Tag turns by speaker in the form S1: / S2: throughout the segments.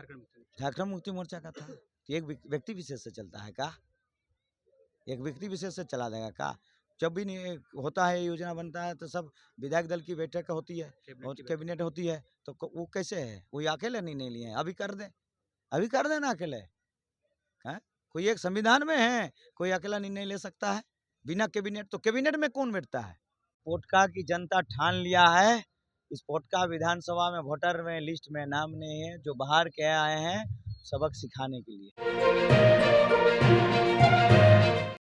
S1: झारखंड मुक्ति मोर्चा का था। एक व्यक्ति विशेष से चलता है का? एक व्यक्ति विशेष से चला देगा का? जब भी नहीं होता है, योजना बनता है तो सब विधायक दल की बैठक होती है और कैबिनेट होती है, तो वो कैसे है? वो अकेले नहीं लिए हैं। अभी कर दे ना अकेले। कोई एक संविधान में है, कोई अकेला निर्णय ले सकता है बिना कैबिनेट? तो कैबिनेट में कौन बैठता है? पोटका की जनता ठान लिया है। इस पोटका विधानसभा में वोटर में लिस्ट में नाम नहीं है, जो बाहर के आए हैं सबक सिखाने के लिए।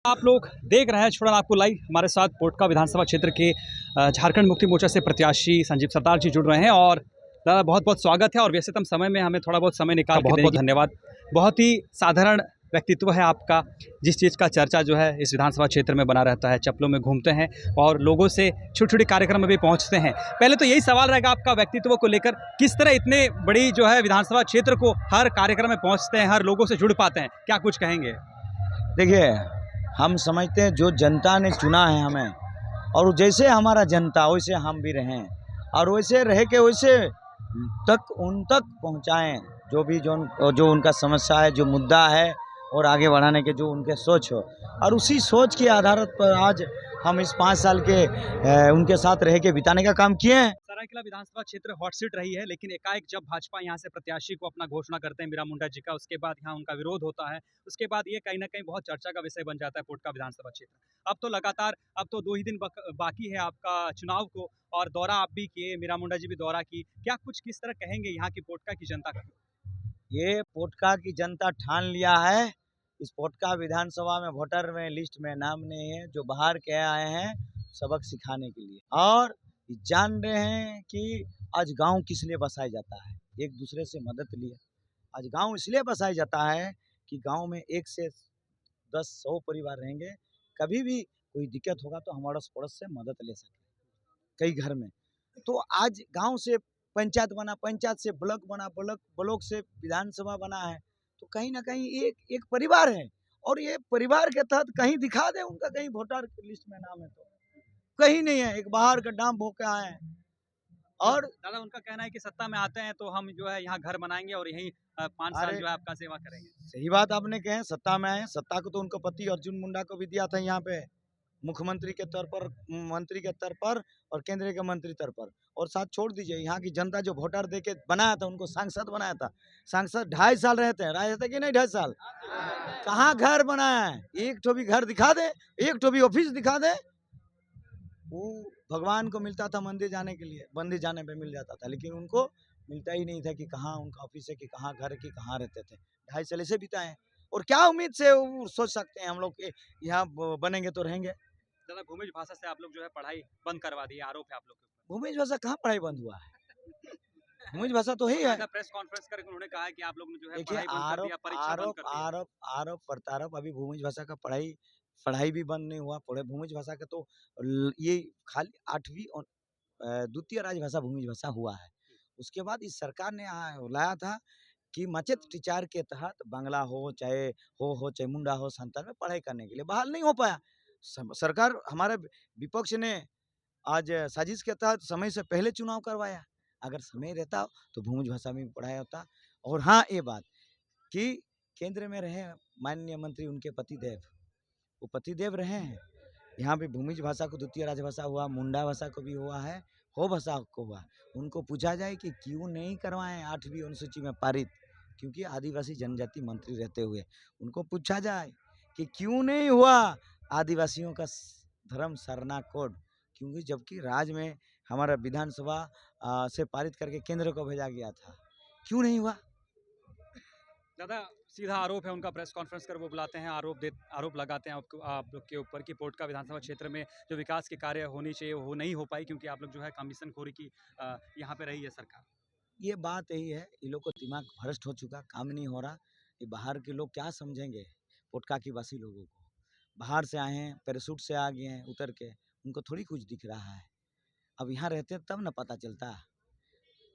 S2: आप लोग देख रहे हैं छोड़ा आपको लाइव। हमारे साथ पोटका विधानसभा क्षेत्र के झारखंड मुक्ति मोर्चा से प्रत्याशी संजीव सरदार जी जुड़ रहे हैं और दादा बहुत बहुत स्वागत है। और व्यस्ततम समय में हमें थोड़ा बहुत समय निकाल बहुत बहुत धन्यवाद। बहुत ही साधारण व्यक्तित्व है आपका, जिस चीज़ का चर्चा जो है इस विधानसभा क्षेत्र में बना रहता है। चप्पलों में घूमते हैं और लोगों से छोटे छोटे कार्यक्रम में भी पहुंचते हैं। पहले तो यही सवाल रहेगा आपका व्यक्तित्व को लेकर, किस तरह इतने बड़ी जो है विधानसभा क्षेत्र को हर कार्यक्रम में पहुँचते हैं, हर लोगों से जुड़ पाते हैं, क्या कुछ कहेंगे?
S1: देखिए, हम समझते हैं जो जनता ने चुना है हमें, और जैसे हमारा जनता वैसे हम भी रहें, और वैसे रह के वैसे उन तक पहुँचाएँ जो उनका समस्या है, जो मुद्दा है, और आगे बढ़ाने के जो उनके सोच हो। और उसी सोच के आधार पर आज हम इस 5 साल के उनके साथ रह के बिताने का काम किए हैं।
S2: सरायकेला विधानसभा क्षेत्र हॉट सीट रही है, लेकिन एकाएक जब भाजपा यहां से प्रत्याशी को अपना घोषणा करते हैं मीरा मुंडा जी का, उसके बाद यहां उनका विरोध होता है। उसके बाद ये कहीं ना कहीं बहुत चर्चा का विषय बन जाता है पोटका विधानसभा क्षेत्र। अब तो लगातार अब तो 2 ही दिन बाकी है आपका चुनाव को, और दौरा आप भी किए, मीरा मुंडा जी भी दौरा की। क्या कुछ किस तरह कहेंगे यहाँ की पोटका की जनता का?
S1: ये पोटका की जनता ठान लिया है। इस पोटका विधानसभा में वोटर में लिस्ट में नाम नहीं है, जो बाहर के आए हैं सबक सिखाने के लिए, और जान रहे हैं कि आज गांव किस लिए बसाया जाता है, एक दूसरे से मदद लिए। आज गांव इसलिए बसाया जाता है कि गांव में 1 से 10 100 परिवार रहेंगे, कभी भी कोई दिक्कत होगा तो हमारा पड़ोस से मदद ले सके कई घर में। तो आज गांव से पंचायत बना, पंचायत से ब्लॉक बना, ब्लॉक से विधानसभा बना है, तो कहीं ना कहीं एक परिवार है। और ये परिवार के तहत कहीं दिखा दे उनका कहीं वोटर लिस्ट में नाम है, तो कहीं नहीं है। एक बाहर का डाम भोग के आए हैं। और
S2: दादा उनका कहना है कि सत्ता में आते हैं तो हम जो है यहाँ घर बनाएंगे और यही 5 साल जो है आपका सेवा करेंगे।
S1: सही बात आपने कहे, सत्ता में आए। सत्ता को तो उनको पति अर्जुन मुंडा को भी दिया था यहाँ पे, मुख्यमंत्री के तौर पर, मंत्री के तौर पर, और केंद्रीय के मंत्री तौर पर। और साथ छोड़ दीजिए, यहाँ की जनता जो वोटर दे के बनाया था, उनको सांसद बनाया था। सांसद 2.5 साल रहते हैं, रहते कि नहीं 2.5 साल? कहाँ घर बनाया है? एक ठो भी घर दिखा दे, एक ठो भी ऑफिस दिखा दे। वो भगवान को मिलता था मंदिर जाने के लिए, मंदिर जाने पे मिल जाता था, लेकिन उनको मिलता ही नहीं था कि कहाँ उनका ऑफिस है, कि कहाँ घर है, कि कहाँ रहते थे। 2.5 साल ऐसे बिताए। और क्या उम्मीद से वो सोच सकते हैं हम लोग के यहाँ बनेंगे तो रहेंगे?
S2: दादा भूमिज भाषा से आप लोग जो है पढ़ाई बंद करवा दिए, आरोप है आप लोग के ऊपर।
S1: भूमिज भाषा कहाँ पढ़ाई बंद हुआ है? भूमिज भाषा तो ही है।
S2: प्रेस कॉन्फ्रेंस करके उन्होंने कहा है कि आप लोग ने जो है
S1: देखिए,
S2: पढ़ाई बंद कर दिया, परीक्षा बंद कर दिया।
S1: आरोप प्रत्यारोप। अभी भूमिज भाषा का पढ़ाई भी बंद नहीं हुआ। भूमिज भाषा का तो ये खाली 8वीं और द्वितीय राजभाषा भूमिज भाषा हुआ है। उसके बाद इस सरकार ने लाया था कि मचेत टीचर के तहत बांग्ला हो चाहे मुंडा हो, संताल में पढ़ाई करने के लिए बहाल नहीं हो पाया। सरकार, हमारे विपक्ष ने आज साजिश के तहत समय से पहले चुनाव करवाया। अगर समय रहता तो भूमिज भाषा में भी पढ़ाया होता। और हाँ, ये बात कि केंद्र में रहे माननीय मंत्री, उनके पतिदेव, वो पतिदेव रहे हैं। यहाँ पे भूमिज भाषा को द्वितीय राजभाषा हुआ, मुंडा भाषा को भी हुआ है, हो भाषा को हुआ। उनको पूछा जाए कि क्यों नहीं करवाएं 8वीं अनुसूची में पारित, क्योंकि आदिवासी जनजाति मंत्री रहते हुए उनको पूछा जाए कि क्यों नहीं हुआ आदिवासियों का धर्म सरना कोड, क्योंकि जबकि राज्य में हमारा विधानसभा से पारित करके केंद्र को भेजा गया था, क्यों नहीं हुआ?
S2: दादा सीधा आरोप है उनका, प्रेस कॉन्फ्रेंस कर वो बुलाते हैं, आरोप लगाते हैं आप लोग के ऊपर कि पोटका विधानसभा क्षेत्र में जो विकास के कार्य होनी चाहिए वो नहीं हो पाई, क्योंकि आप लोग जो है कमीशन खोरी की यहाँ पे रही है सरकार।
S1: ये बात यही है, ये लोग को दिमाग भ्रष्ट हो चुका, काम नहीं हो रहा। ये बाहर के लोग क्या समझेंगे पोटका की वासी लोगों को? बाहर से आए हैं, पैराशूट से आ गए हैं उतर के, उनको थोड़ी कुछ दिख रहा है। अब यहाँ रहते तब ना पता चलता।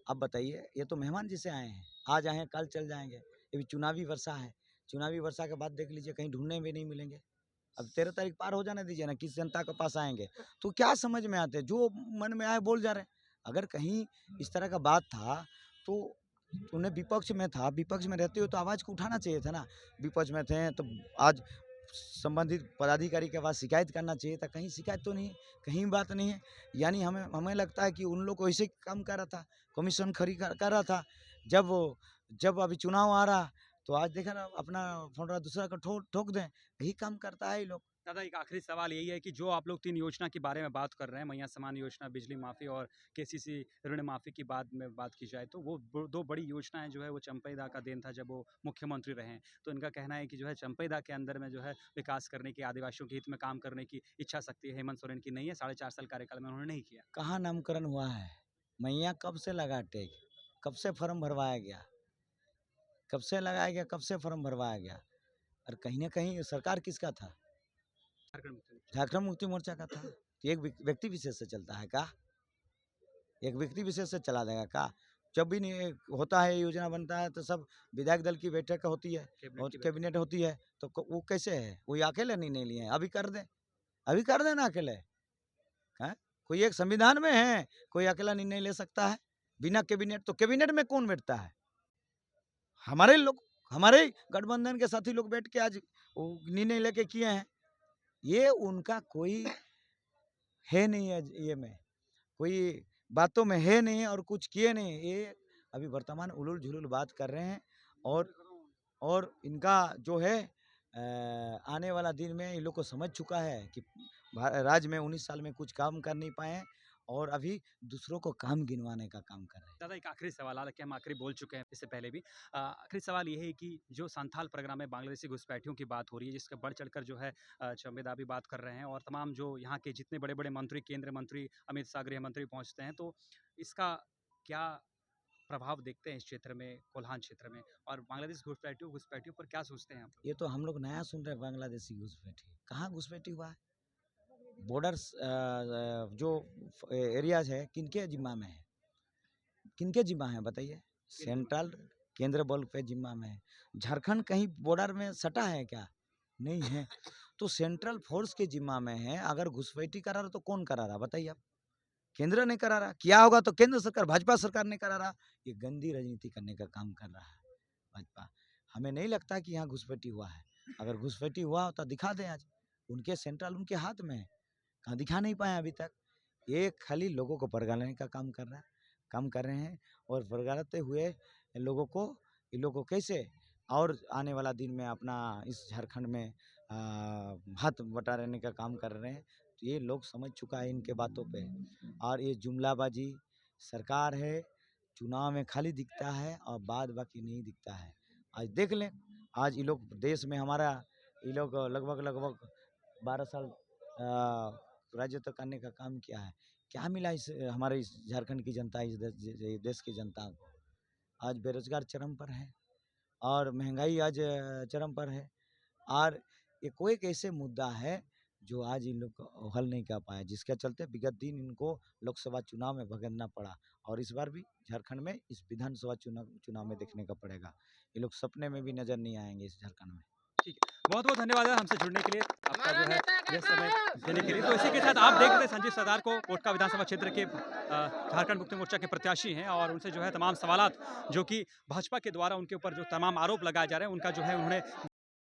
S1: अब बताइए, ये तो मेहमान जैसे आए हैं, आज आए हैं कल चल जाएंगे। ये भी चुनावी वर्षा है, चुनावी वर्षा के बाद देख लीजिए कहीं ढूंढने में नहीं मिलेंगे। अब 13 तारीख पार हो जाने दीजिए ना, किस जनता के पास आएंगे तो क्या समझ में आते, जो मन में आए बोल जा रहे हैं। अगर कहीं इस तरह का बात था तो उन्हें विपक्ष में था, विपक्ष में रहते हुए तो आवाज़ को उठाना चाहिए था ना। विपक्ष में थे तो आज संबंधित पदाधिकारी के पास शिकायत करना चाहिए था, कहीं शिकायत तो नहीं, कहीं बात नहीं है। यानी हमें हमें लगता है कि उन लोग को ऐसे ही काम कर रहा था, कमीशन खरी कर रहा था। जब अभी चुनाव आ रहा तो आज देखा ना अपना फोड़ा दूसरा को ठोक दें, यही काम करता है ये लोग।
S2: दादा एक आखिरी सवाल यही है कि जो आप लोग 3 योजना के बारे में बात कर रहे हैं, मैया समान योजना, बिजली माफ़ी और केसीसी ऋण माफ़ी की बात की जाए तो वो 2 बड़ी योजनाएँ जो है वो चंपईदा का देन था जब वो मुख्यमंत्री रहे हैं। तो इनका कहना है कि जो है चंपईदा के अंदर में जो है विकास करने की, आदिवासियों के हित में काम करने की इच्छा शक्ति हेमंत सोरेन की नहीं है, 4.5 साल कार्यकाल में उन्होंने नहीं किया।
S1: कहाँ नामकरण हुआ है? मैया कब से लगा टेक? कब से फॉर्म भरवाया गया? कब से लगाया गया, कब से फॉर्म भरवाया गया? और कहीं न कहीं सरकार किसका था?
S2: झारखंड मुक्ति मोर्चा।
S1: झारखंड मुक्ति मोर्चा का था। तो एक व्यक्ति विशेष से चलता है का? एक व्यक्ति विशेष से चला देगा का? जब भी नहीं होता है, योजना बनता है तो सब विधायक दल की बैठक होती है और कैबिनेट होती है, तो वो कैसे है? वो अकेले नहीं लिए हैं, अभी कर दें, अभी कर दें ना अकेले, हैं? कोई एक संविधान में है, कोई अकेला निर्णय ले सकता है, बिना कैबिनेट। तो कैबिनेट में कौन बैठता है? हमारे लोग, हमारे गठबंधन के साथी लोग बैठ के आज निर्णय लेके किए हैं। ये उनका कोई है नहीं है, ये में कोई बातों में है नहीं और कुछ किए नहीं। ये अभी वर्तमान उलूल झुलूल बात कर रहे हैं और इनका जो है आने वाला दिन में इन लोग को समझ चुका है कि राज्य में 19 साल में कुछ काम कर नहीं पाए हैं और अभी दूसरों को काम गिनवाने का काम कर रहे हैं।
S2: दादा एक आखिरी सवाल, हालांकि हम आखिरी बोल चुके हैं इससे पहले भी। आखिरी सवाल ये है कि जो संथाल प्रोग्राम में बांग्लादेशी घुसपैठियों की बात हो रही है, जिसका बढ़ चढ़कर जो है चंबेदा भी बात कर रहे हैं और तमाम जो यहाँ के जितने बड़े बड़े मंत्री, केंद्रीय मंत्री, अमित शाह गृह मंत्री पहुँचते हैं, तो इसका क्या प्रभाव देखते हैं इस क्षेत्र में, कोल्हान क्षेत्र में, और बांग्लादेश घुसपैठियों पर क्या सोचते हैं आप?
S1: ये तो हम लोग नया सुन रहे हैं, बांग्लादेशी घुसपैठी। कहाँ घुसपैठी हुआ है? बॉर्डर्स जो एरियाज है किनके जिम्मा में है? किनके जिम्मा है बताइए? सेंट्रल केंद्र बल पे जिम्मा में है। झारखंड कहीं बॉर्डर में सटा है क्या? नहीं है। तो सेंट्रल फोर्स के जिम्मा में है। अगर घुसपैठी करा रहा तो कौन करा रहा बताइए आप? केंद्र नहीं करा रहा। किया होगा तो केंद्र सरकार, भाजपा सरकार नहीं करा रहा। ये गंदी राजनीति करने का काम कर रहा है भाजपा। हमें नहीं लगता कि यहाँ घुसपैठी हुआ है। अगर घुसपैठी हुआ तो दिखा दें आज। उनके सेंट्रल उनके हाथ में है। कहाँ दिखा नहीं पाए अभी तक। ये खाली लोगों को भड़काने का काम कर रहे हैं और भड़काते हुए इन लोगों को कैसे और आने वाला दिन में अपना इस झारखंड में हाथ बटाने का काम कर रहे हैं। तो ये लोग समझ चुका है इनके बातों पे। और ये जुमलाबाजी सरकार है, चुनाव में खाली दिखता है और बाद बाकी नहीं दिखता है। आज देख लें, आज ये लोग देश में हमारा ये लोग लगभग 12 साल राजत्व करने का काम किया है। क्या मिला इस हमारे इस झारखंड की जनता, इस देश की जनता को? आज बेरोजगार चरम पर है और महंगाई आज चरम पर है। और ये कोई एक ऐसे मुद्दा है जो आज इन लोग को हल नहीं कर पाए, जिसके चलते विगत दिन इनको लोकसभा चुनाव में भगतना पड़ा और इस बार भी झारखंड में इस विधानसभा चुनाव में देखने का पड़ेगा। ये लोग सपने में भी नजर नहीं आएंगे इस झारखंड में।
S2: ठीक है, बहुत बहुत धन्यवाद है हमसे जुड़ने के लिए, आपका जो है ये समय देने के लिए। तो इसी के साथ आप देख रहे थे संजीव सरदार को, कोटका विधानसभा क्षेत्र के झारखंड मुक्ति मोर्चा के प्रत्याशी हैं और उनसे जो है तमाम सवालात जो कि भाजपा के द्वारा उनके ऊपर जो तमाम आरोप लगाए जा रहे हैं उनका जो है उन्होंने